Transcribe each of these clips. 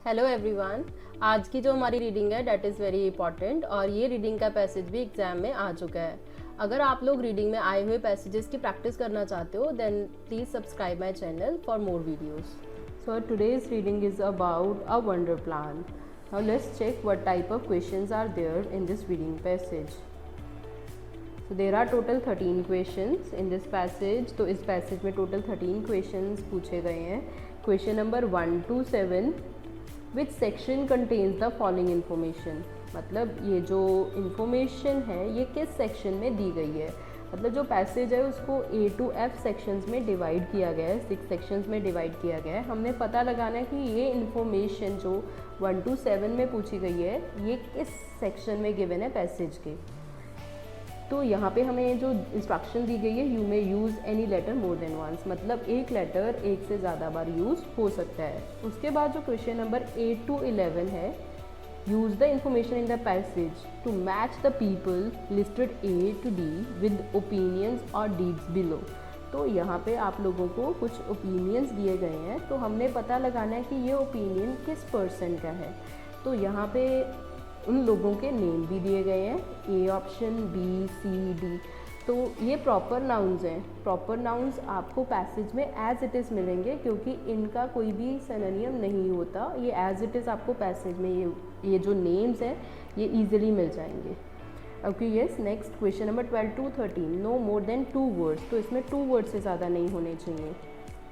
Hello everyone. आज की जो हमारी रीडिंग है डेट इज़ वेरी इंपॉर्टेंट और ये रीडिंग का पैसेज भी एग्जाम में आ चुका है। अगर आप लोग रीडिंग में आए हुए पैसेजेस की प्रैक्टिस करना चाहते हो then please subscribe my channel for more videos. So today's reading is about a wonder plant. Now let's check what type of questions are there in this reading passage. So there are total 13 questions in this passage। तो इस passage में total 13 questions पूछे गए हैं। Question number 1 to 7 which section contains the following information. मतलब ये जो information है ये किस सेक्शन में दी गई है। मतलब जो पैसेज है उसको A to F सेक्शंस में डिवाइड किया गया है, 6 सेक्शंस में डिवाइड किया गया है। हमने पता लगाना है कि ये इन्फॉर्मेशन जो 1 to 7 में पूछी गई है ये किस सेक्शन में गिवन है पैसेज के। तो यहाँ पे हमें जो इंस्ट्रक्शन दी गई है you may use any letter more than once, मतलब एक लेटर एक से ज़्यादा बार यूज़ हो सकता है। उसके बाद जो क्वेश्चन नंबर 8 to 11 है, use the information in the passage to match the people listed A to D with opinions or deeds below. तो यहाँ पे आप लोगों को कुछ ओपिनियंस दिए गए हैं, तो हमने पता लगाना है कि ये ओपिनियन किस पर्सन का है। तो यहाँ पे उन लोगों के नेम भी दिए गए हैं, A option, B, C, D। तो ये प्रॉपर नाउन्स हैं। प्रॉपर नाउन्स आपको पैसेज में एज इट इज़ मिलेंगे क्योंकि इनका कोई भी सिनोनिम नहीं होता। ये एज इट इज़ आपको पैसेज में ये जो नेम्स हैं ये ईजिली मिल जाएंगे। Okay yes. Next question number 12 to 13 no more than 2 words. तो इसमें 2 वर्ड्स से ज़्यादा नहीं होने चाहिए।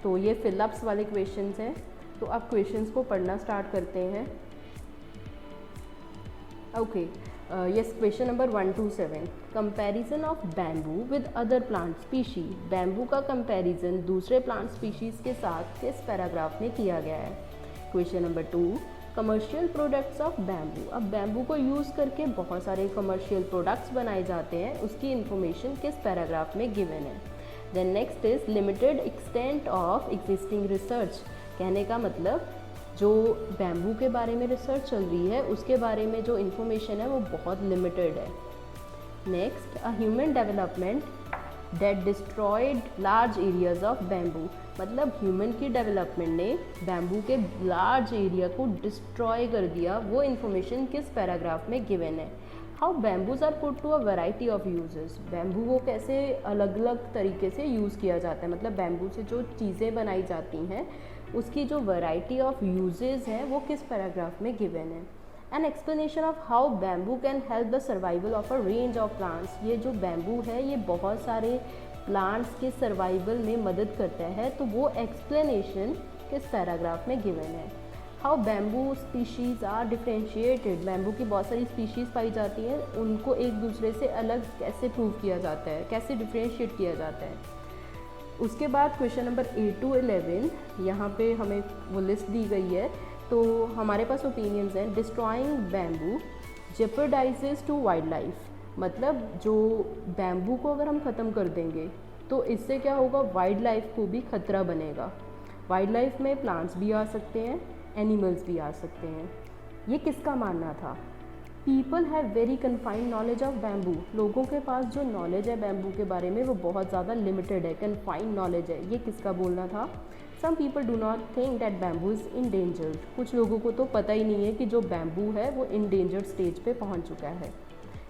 तो ये फिलअप्स वाले क्वेश्चन हैं। तो अब क्वेश्चंस को पढ़ना स्टार्ट करते हैं। Okay yes. Question number 1 to 7 comparison of bamboo with other plant species. Bamboo का कंपैरिजन दूसरे प्लांट स्पीशीज़ के साथ किस पैराग्राफ में किया गया है। Question number 2 commercial products of bamboo. अब बैम्बू को यूज़ करके बहुत सारे कमर्शियल प्रोडक्ट्स बनाए जाते हैं, उसकी इन्फॉर्मेशन किस पैराग्राफ में गिवन है। Then next is limited extent of existing research. कहने का मतलब जो बैम्बू के बारे में रिसर्च चल रही है उसके बारे में जो इन्फॉर्मेशन है वो बहुत लिमिटेड है। Next a human development that destroyed large areas of bamboo. मतलब ह्यूमन की डेवलपमेंट ने बैम्बू के लार्ज एरिया को डिस्ट्रॉय कर दिया, वो इन्फॉर्मेशन किस पैराग्राफ में गिवन है। How bamboos are put to a variety of uses. Bamboo को कैसे अलग अलग तरीके से यूज़ किया जाता है, मतलब बैम्बू से जो चीज़ें बनाई जाती हैं उसकी जो वैरायटी ऑफ यूजेस हैं वो किस पैराग्राफ में गिवन है। An explanation of how bamboo can help the survival of a range of plants. ये जो बैम्बू है ये बहुत सारे प्लांट्स के सर्वाइवल में मदद करता है, तो वो एक्सप्लेनेशन किस पैराग्राफ में गिवन है। How bamboo species are differentiated. Bamboo की बहुत सारी स्पीशीज़ पाई जाती हैं, उनको एक दूसरे से अलग कैसे प्रूव किया जाता है, कैसे डिफ्रेंशिएट किया जाता है। उसके बाद क्वेश्चन नंबर 8 to 11 यहाँ पे हमें वो लिस्ट दी गई है। तो हमारे पास ओपिनियंस हैं। Destroying bamboo jeopardizes to wildlife. मतलब जो बैम्बू को अगर हम ख़त्म कर देंगे तो इससे क्या होगा, वाइल्ड लाइफ को भी खतरा बनेगा। वाइल्ड लाइफ में प्लांट्स भी आ सकते हैं, एनिमल्स भी आ सकते हैं। ये किसका मानना था। People have very confined knowledge of bamboo. लोगों के पास जो नॉलेज है बैम्बू के बारे में वो बहुत ज़्यादा लिमिटेड है, कन्फाइंड नॉलेज है। ये किसका बोलना था। Some people do not think that bamboo is endangered. कुछ लोगों को तो पता ही नहीं है कि जो बैम्बू है वो इंडेंजर्ड स्टेज पे पहुंच चुका है।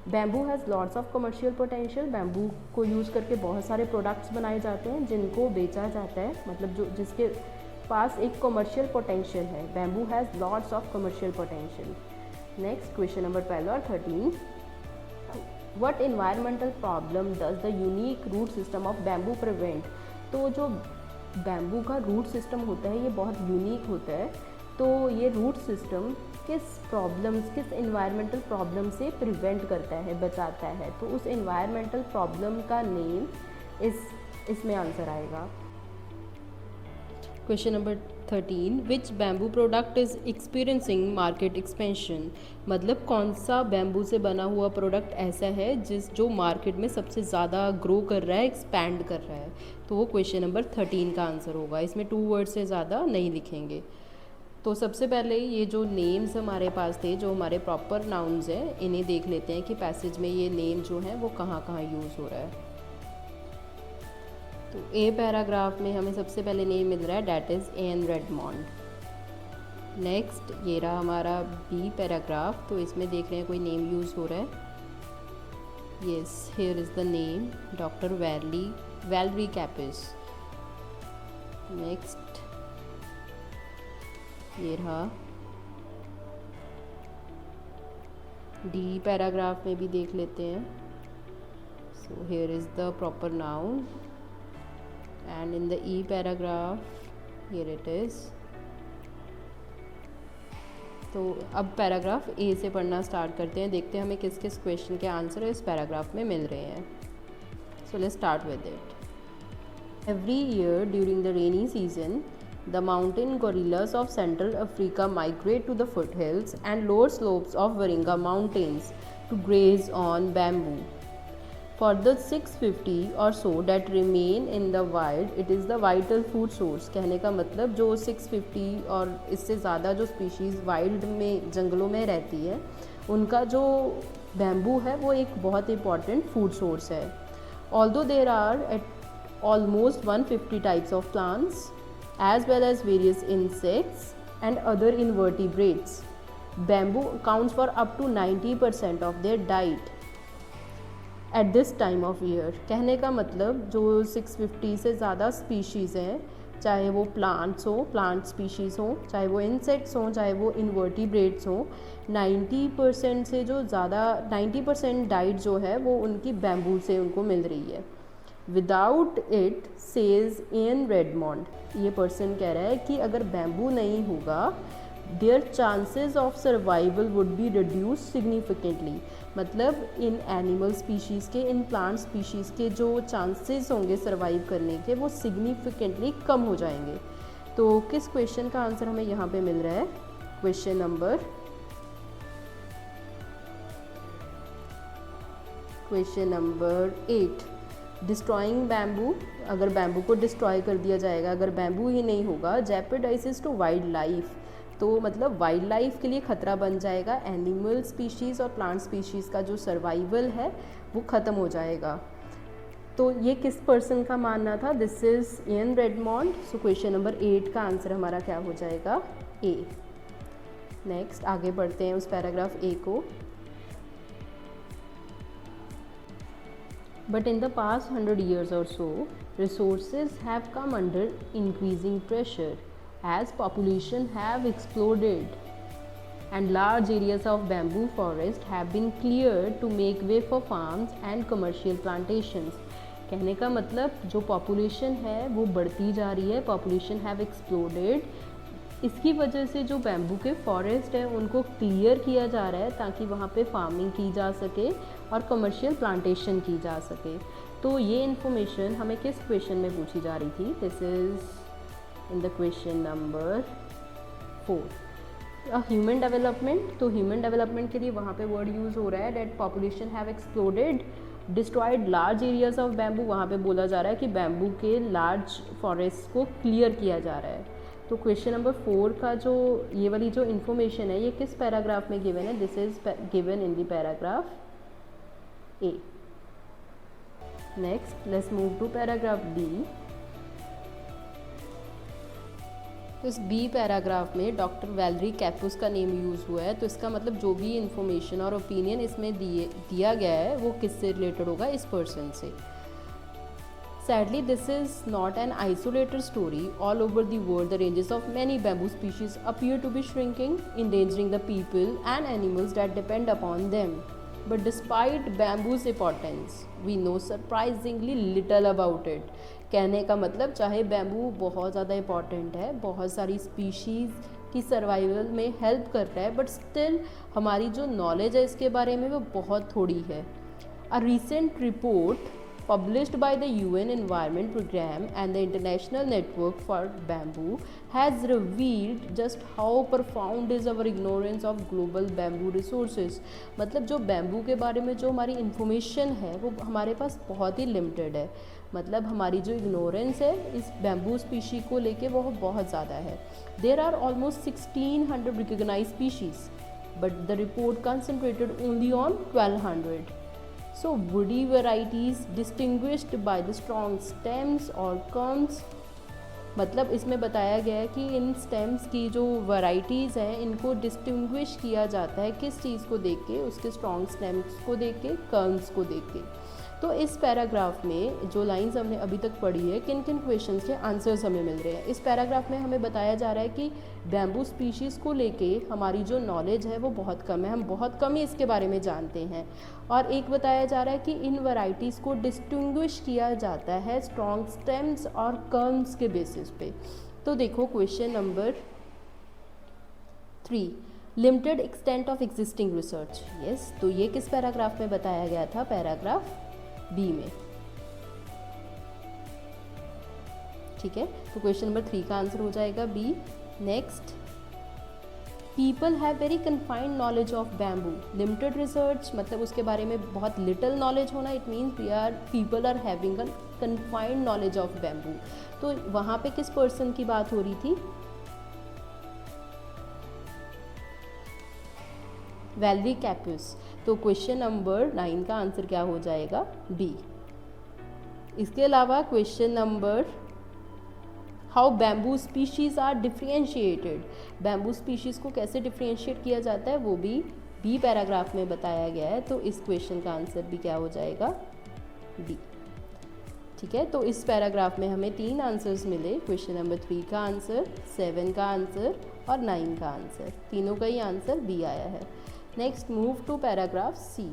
Bamboo has lots of commercial potential. Bamboo को यूज़ करके बहुत सारे प्रोडक्ट्स बनाए जाते हैं जिनको बेचा जाता है, मतलब जो जिसके पास एक कमर्शियल पोटेंशियल है। Bamboo has lots of commercial potential. Next question number 12 और 13 what environmental problem does the unique root system of bamboo prevent. तो जो बैम्बू का रूट सिस्टम होता है ये बहुत यूनिक होता है। तो ये रूट सिस्टम किस प्रॉब्लम्स, किस इन्वायरमेंटल प्रॉब्लम से प्रिवेंट करता है, बचाता है। तो उस इन्वायरमेंटल प्रॉब्लम का नेम इसमें आंसर आएगा। Question number 13 which bamboo product is experiencing market expansion. मतलब कौन सा बैम्बू से बना हुआ प्रोडक्ट ऐसा है जो मार्केट में सबसे ज़्यादा ग्रो कर रहा है, एक्सपैंड कर रहा है। तो वो क्वेश्चन नंबर 13 का आंसर होगा। इसमें 2 वर्ड से ज़्यादा नहीं लिखेंगे। तो सबसे पहले ये जो नेम्स हमारे पास थे, जो हमारे प्रॉपर नाउन्स हैं, इन्हें देख लेते हैं कि पैसेज में ये नेम जो है वो कहाँ कहाँ यूज़ हो रहा है। तो ए पैराग्राफ में हमें सबसे पहले नेम मिल रहा है, डैट इज़ एन रेडमॉन्ड। नेक्स्ट ये रहा हमारा बी पैराग्राफ, तो इसमें देख रहे हैं कोई नेम यूज़ हो रहा है। yes, here is the name, Dr. Valerie Capus। next ये रहा डी पैराग्राफ में भी देख लेते हैं। so here is the proper noun and in the E paragraph here it is। तो अब पैराग्राफ ए से पढ़ना स्टार्ट करते हैं, देखते हैं हमें किस किस क्वेश्चन के आंसर इस पैराग्राफ में मिल रहे हैं। So let's start with it. Every year during the rainy season the mountain gorillas of central Africa migrate to the foothills and lower slopes of Virunga mountains to graze on bamboo. For the 650 or so that remain in the wild, it is the vital food source। कहने का मतलब जो 650 और इससे ज़्यादा जो species wild में जंगलों में रहती है, उनका जो बैम्बू है वो एक बहुत इंपॉर्टेंट फूड सोर्स है। Although there are at almost 150 types of plants as well as various insects and other invertebrates, bamboo accounts for up to 90% of their diet at this time of year. कहने का मतलब जो 650 से ज़्यादा species हैं, चाहे वो प्लांट्स हो, प्लांट स्पीशीज़ हों, चाहे वो इंसेक्ट्स हों, चाहे वो इन्वर्टिब्रेट्स हों, 90% से जो ज़्यादा 90% डाइट जो है वो उनकी बैम्बू से उनको मिल रही है। विदाउट इट सेज इयन रेडमॉन्ड, ये पर्सन कह रहा है कि अगर बैम्बू नहीं होगा there chances of survival would be reduce significantly. मतलब इन एनिमल स्पीशीज़ के, इन प्लांट स्पीशीज़ के जो चांसेस होंगे सर्वाइव करने के वो सिग्निफिकेंटली कम हो जाएंगे। तो किस क्वेश्चन का आंसर हमें यहाँ पे मिल रहा है? Question number 8, destroying bamboo. अगर बैम्बू को डिस्ट्रॉय कर दिया जाएगा, अगर बैम्बू ही नहीं होगा, जेपरडाइजेस टू वाइल्ड लाइफ, तो मतलब वाइल्ड लाइफ के लिए ख़तरा बन जाएगा। एनिमल स्पीशीज़ और प्लांट स्पीशीज़ का जो सर्वाइवल है वो ख़त्म हो जाएगा। तो ये किस पर्सन का मानना था? This is Ian Redmond. So question number 8 का आंसर हमारा क्या हो जाएगा? ए। नेक्स्ट आगे बढ़ते हैं उस पैराग्राफ ए को। But in the past 100 years or so, resources have come under increasing pressure as population have exploded and large areas of bamboo forest have been cleared to make way for farms and commercial plantations। कहने का मतलब जो population है वो बढ़ती जा रही है, पॉपुलेशन हैव एक्सप्लोडेड, इसकी वजह से जो बैम्बू के फॉरेस्ट है उनको क्लियर किया जा रहा है ताकि वहाँ पे फार्मिंग की जा सके और कमर्शियल प्लांटेशन की जा सके। तो ये इन्फॉर्मेशन हमें किस क्वेश्चन में पूछी जा रही थी? This is in the question number 4। Human development, तो ह्यूमन डेवलपमेंट के लिए वहाँ पे वर्ड यूज़ हो रहा है that population have exploded destroyed large areas of bamboo. वहाँ पे बोला जा रहा है कि बैम्बू के लार्ज फॉरेस्ट को क्लियर किया जा रहा है। तो क्वेश्चन नंबर 4 का जो ये वाली जो इन्फॉर्मेशन है ये किस पैराग्राफ में गिवन है? This is given in the paragraph A. Next let's move to paragraph B. तो इस बी पैराग्राफ में डॉक्टर वैलरी कैपुस का नेम यूज़ हुआ है, तो इसका मतलब जो भी इन्फॉर्मेशन और ओपिनियन इसमें दिया गया है वो किससे रिलेटेड होगा? इस पर्सन से। Sadly, this is not an isolated story. All over the world, the ranges of many bamboo species appear to be shrinking, endangering the people and animals that depend upon them. But despite bamboo's importance, we know surprisingly little about it. कहने का मतलब चाहे bamboo बहुत ज़्यादा important है, बहुत सारी species की सर्वाइवल में हेल्प कर रहा है, बट स्टिल हमारी जो नॉलेज है इसके बारे में वो बहुत थोड़ी है। A recent report published by the UN Environment Programme and the International Network for Bamboo has revealed just how profound is our ignorance of global bamboo resources। मतलब जो बैम्बू के बारे में जो हमारी इंफॉर्मेशन है वो हमारे पास बहुत ही लिमिटेड है। मतलब हमारी जो इग्नोरेंस है इस बैम्बू स्पीशी को लेके वो बहुत ज़्यादा है। There are almost 1600 recognise species but the report concentrated only on 1200। So woody varieties distinguished by the strong stems or cones मतलब इसमें बताया गया है कि इन स्टेम्स की जो वैरायटीज़ हैं इनको डिस्टिंग्विश किया जाता है किस चीज़ को देख के, उसके स्ट्रॉन्ग स्टेम्स को देख के, कर्न्स को देख के। तो इस पैराग्राफ में जो लाइंस हमने अभी तक पढ़ी है, किन किन क्वेश्चंस के आंसर्स हमें मिल रहे हैं। इस पैराग्राफ में हमें बताया जा रहा है कि बैम्बू स्पीशीज़ को लेके हमारी जो नॉलेज है वो बहुत कम है, हम बहुत कम ही इसके बारे में जानते हैं। और एक बताया जा रहा है कि इन वैरायटीज़ को डिस्टिंग्विश किया जाता है स्ट्रॉन्ग स्टेम्स और कर्न्स के बेसिस पे। तो देखो question number 3, limited extent of existing research. Yes, तो ये किस पैराग्राफ में बताया गया था? पैराग्राफ बी में। ठीक है, तो क्वेश्चन नंबर 3 का आंसर हो जाएगा B. Next, people have very confined knowledge of bamboo. Limited research मतलब उसके बारे में बहुत लिटिल नॉलेज होना, it means people are having a confined knowledge of bamboo. तो वहाँ पे किस पर्सन की बात हो रही थी? वैलेरी कैप्यूस। तो क्वेश्चन नंबर 9 का आंसर क्या हो जाएगा? बी। इसके अलावा question number, how bamboo species are differentiated. Bamboo species को कैसे डिफ्रेंशिएट किया जाता है वो भी बी पैराग्राफ में बताया गया है। तो इस क्वेश्चन का आंसर भी क्या हो जाएगा? बी। ठीक है, तो इस पैराग्राफ में हमें 3 आंसर्स मिले। क्वेश्चन नंबर 3 का आंसर, 7 का आंसर और 9 का आंसर, तीनों का ही आंसर बी आया है। Next, move to paragraph C.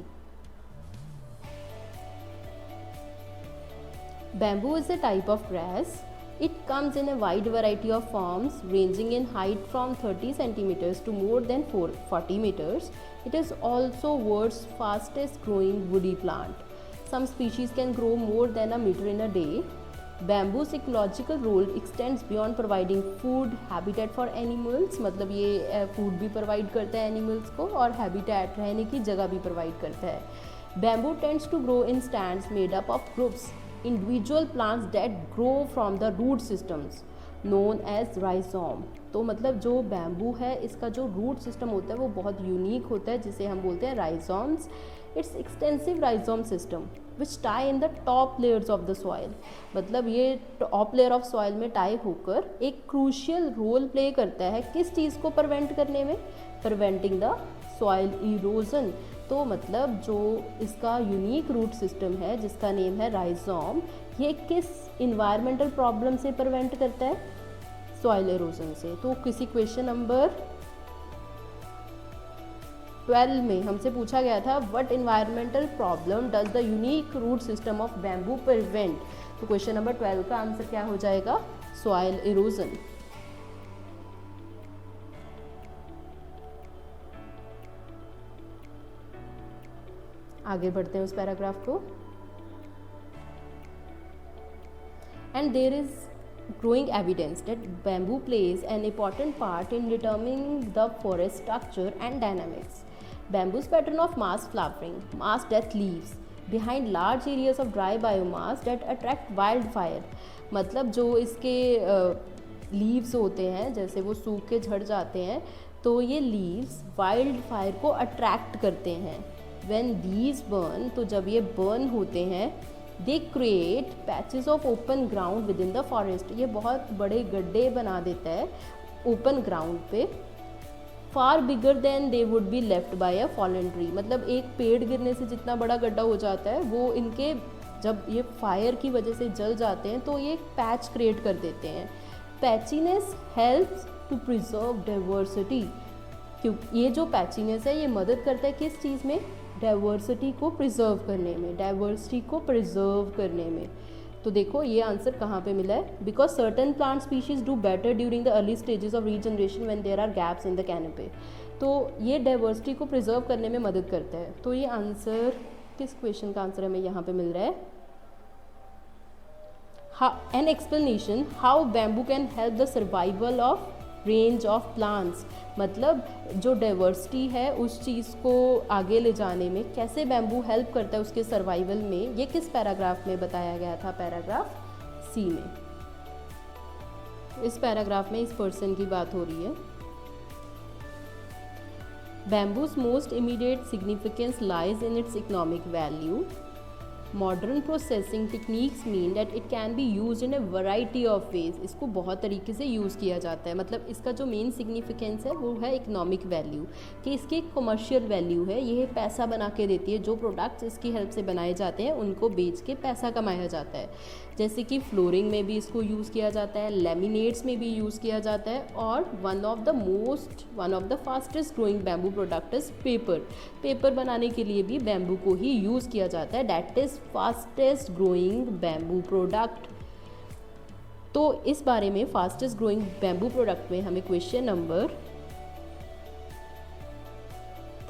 Bamboo is a type of grass. It comes in a wide variety of forms ranging in height from 30 centimeters to more than 40 meters. It is also world's fastest growing woody plant. Some species can grow more than a meter in a day. Bamboo's ecological role extends beyond providing food, habitat for animals, मतलब ये food भी provide करता है animals को और habitat रहने की जगह भी provide करता है। Bamboo tends to grow in stands made up of groups individual plants that grow from the root systems known as rhizome। तो मतलब जो बैम्बू है इसका जो रूट सिस्टम होता है वो बहुत यूनिक होता है, जिसे हम बोलते हैं rhizomes. It's extensive rhizome system which tie in the top layers of the soil. मतलब ये टॉप लेयर ऑफ सॉइल में टाई होकर एक क्रूशियल रोल प्ले करता है किस चीज़ को प्रिवेंट करने में? Preventing the soil erosion. तो मतलब जो इसका यूनिक रूट सिस्टम है जिसका नेम है राइजोम, ये किस इन्वायरमेंटल प्रॉब्लम से प्रिवेंट करता है? सॉइल एरोजन से। तो किसी क्वेश्चन नंबर 12 में हमसे पूछा गया था what environmental problem does the unique root system of bamboo prevent. तो क्वेश्चन नंबर 12 का आंसर क्या हो जाएगा? Soil erosion. आगे बढ़ते हैं उस पैराग्राफ को। And there is growing evidence that bamboo plays an important part in determining the forest structure and dynamics. Bamboo's pattern of mass flowering, mass death leaves behind large areas of dry biomass that attract wildfire। मतलब जो इसके leaves होते हैं जैसे वो सूख के झड़ जाते हैं तो ये लीव्स वाइल्ड फायर को अट्रैक्ट करते हैं। When these burn, तो जब ये बर्न होते हैं, they create patches of open ground within the forest। ये बहुत बड़े गड्ढे बना देता है ओपन ग्राउंड पे, far bigger than they would be left by a fallen tree। मतलब एक पेड़ गिरने से जितना बड़ा गड्ढा हो जाता है वो इनके जब ये फायर की वजह से जल जाते हैं तो ये एक पैच क्रिएट कर देते हैं। Patchiness helps to preserve diversity. क्योंकि ये जो पैचीनेस है ये मदद करता है किस चीज़ में? डाइवर्सिटी को प्रिजर्व करने में, डाइवर्सिटी को प्रिजर्व करने में। तो देखो ये आंसर कहाँ पे मिला है? Because certain plant species do better during the early stages of regeneration when there are gaps in the canopy. तो ये डाइवर्सिटी को प्रिजर्व करने में मदद करता है। तो ये आंसर किस क्वेश्चन का आंसर हमें यहाँ पे मिल रहा है? An explanation how bamboo can help the survival of range of plants. मतलब जो डाइवर्सिटी है उस चीज़ को आगे ले जाने में कैसे बैम्बू हेल्प करता है उसके सर्वाइवल में, ये किस पैराग्राफ में बताया गया था? पैराग्राफ सी में। इस पैराग्राफ में इस पर्सन की बात हो रही है। Bamboos most immediate significance lies in its economic value. Modern processing techniques mean that it can be use in A variety of ways. इसको बहुत तरीके से यूज़ किया जाता है। मतलब इसका जो मेन सिग्निफिकेंस है वो है इकोनॉमिक वैल्यू, कि इसकी कमर्शियल वैल्यू है, ये पैसा बना के देती है। जो प्रोडक्ट्स इसकी हेल्प से बनाए जाते हैं उनको बेच के पैसा कमाया जाता है। जैसे कि फ्लोरिंग में भी इसको यूज़ किया जाता है, लेमिनेट्स में भी यूज़ किया जाता है, और one of the fastest growing bamboo product is paper. Paper बनाने के लिए भी बैम्बू को ही यूज़ किया जाता है। That is fastest growing bamboo product. तो इस बारे में फास्टेस्ट ग्रोइंग बैम्बू प्रोडक्ट में हमें क्वेश्चन नंबर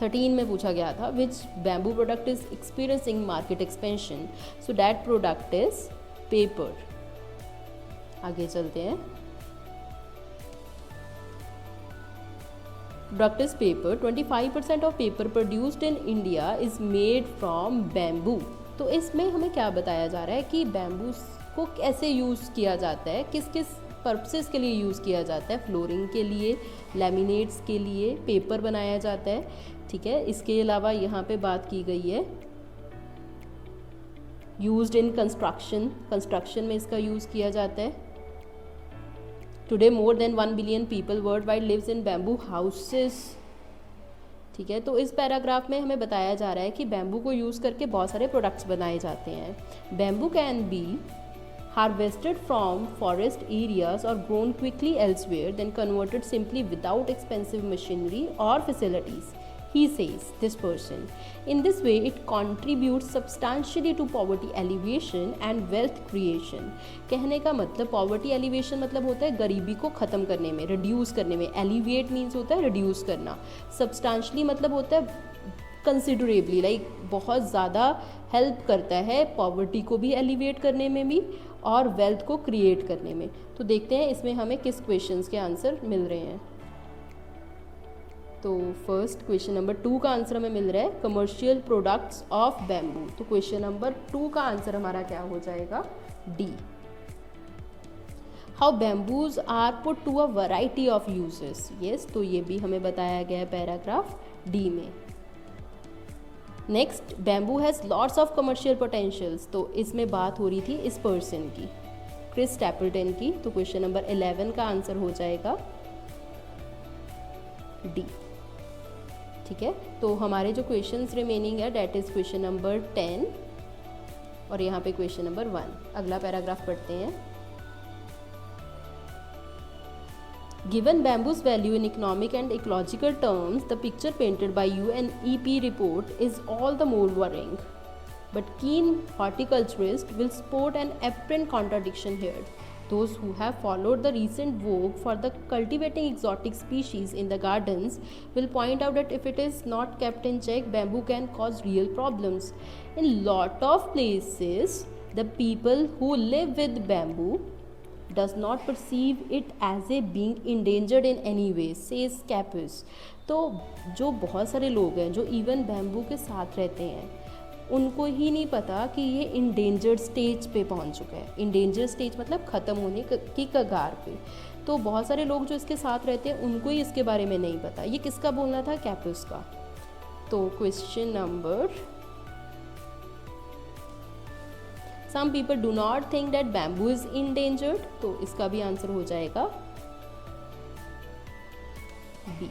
13 में पूछा गया था, which bamboo product is experiencing market expansion. So that product is paper. आगे चलते हैं। Product is paper. 25% of paper produced in India is made from bamboo. तो इसमें हमें क्या बताया जा रहा है कि बैम्बू को कैसे यूज़ किया जाता है, किस किस पर्पसेस के लिए यूज़ किया जाता है। फ्लोरिंग के लिए, लेमिनेट्स के लिए पेपर बनाया जाता है। ठीक है, इसके अलावा यहाँ पे बात की गई है यूज्ड इन कंस्ट्रक्शन में इसका यूज़ किया जाता है। Today more than 1 billion people worldwide lives in bamboo houses. ठीक है, तो इस पैराग्राफ में हमें बताया जा रहा है कि बैम्बू को यूज़ करके बहुत सारे प्रोडक्ट्स बनाए जाते हैं। Bamboo can be harvested from forest areas और grown quickly elsewhere, then converted simply without expensive machinery और facilities, he says, this person. In this way, it contributes substantially to poverty alleviation and wealth creation. कहने का मतलब poverty alleviation मतलब होता है गरीबी को ख़त्म करने में, reduce करने में। alleviate means होता है reduce करना। substantially मतलब होता है considerably, like बहुत ज़्यादा help करता है poverty को भी alleviate करने में भी और wealth को create करने में। तो देखते हैं इसमें हमें किस questions के आंसर मिल रहे हैं। तो फर्स्ट क्वेश्चन नंबर 2 का आंसर हमें मिल रहा है कमर्शियल प्रोडक्ट्स ऑफ बैम्बू। तो क्वेश्चन नंबर 2 का आंसर हमारा क्या हो जाएगा? D. How bamboos are put to a variety of uses. Yes, तो ये भी हमें बताया गया है पैराग्राफ डी में। Next, bamboo has lots of commercial potentials. तो इसमें बात हो रही थी इस पर्सन की, क्रिस स्टैपल्टन की। तो क्वेश्चन नंबर 11 का आंसर हो जाएगा डी। ठीक है, तो हमारे जो क्वेश्चंस रिमेनिंग है डेट इज क्वेश्चन नंबर 10 और यहाँ पे क्वेश्चन नंबर 1। अगला पैराग्राफ पढ़ते हैं। Given bamboo's value in economic and ecological terms, the picture painted by UNEP report is all the more worrying. But keen horticulturists will spot an apparent contradiction here. Those who have followed the recent vogue for the cultivating exotic species in the gardens will point out that if it is not kept in check, bamboo can cause real problems. In lot of places, the people who live with bamboo does not perceive it as a being endangered in any way, says Capus. तो जो बहुत सारे लोग हैं जो even bamboo के साथ रहते हैं उनको ही नहीं पता कि ये इंडेंजर्ड स्टेज पे पहुंच चुका है। इंडेंजर्ड स्टेज मतलब ख़त्म होने की कगार पे। तो बहुत सारे लोग जो इसके साथ रहते हैं उनको ही इसके बारे में नहीं पता। ये किसका बोलना था? कैपस का। तो question number, some people do not think that bamboo is endangered. तो इसका भी आंसर हो जाएगा बी।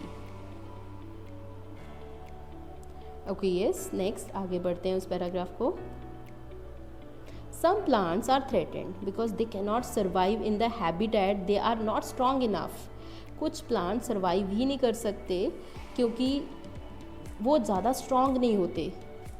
ओके यस, नेक्स्ट आगे बढ़ते हैं उस पैराग्राफ को। Some plants are threatened because they can not survive in the habitat they are not strong enough. कुछ प्लांट सर्वाइव ही नहीं कर सकते क्योंकि वो ज़्यादा स्ट्रॉन्ग नहीं होते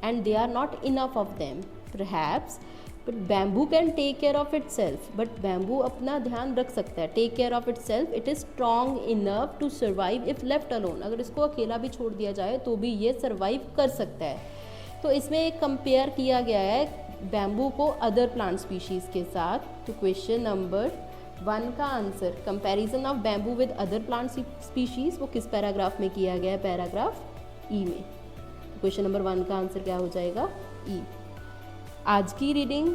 and they are not enough of them perhaps. But bamboo can take care of itself. But bamboo अपना ध्यान रख सकता है, take care of itself. It is strong enough to survive if left alone. अगर इसको अकेला भी छोड़ दिया जाए तो भी ये सर्वाइव कर सकता है। तो इसमें एक कंपेयर किया गया है बैम्बू को अदर प्लांट स्पीशीज़ के साथ। तो क्वेश्चन नंबर 1 का answer comparison of bamboo with other plant species वो किस पैराग्राफ में किया गया है? पैराग्राफ ई में। तो क्वेश्चन नंबर 1 का आंसर क्या हो जाएगा? ई। आज की रीडिंग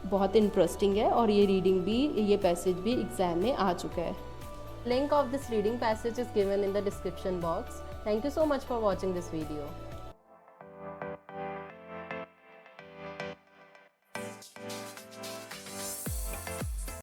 बहुत इंटरेस्टिंग है और ये रीडिंग भी, ये पैसेज भी एग्जाम में आ चुका है। Link of this reading passage is given in the description box. Thank you so much for watching this video.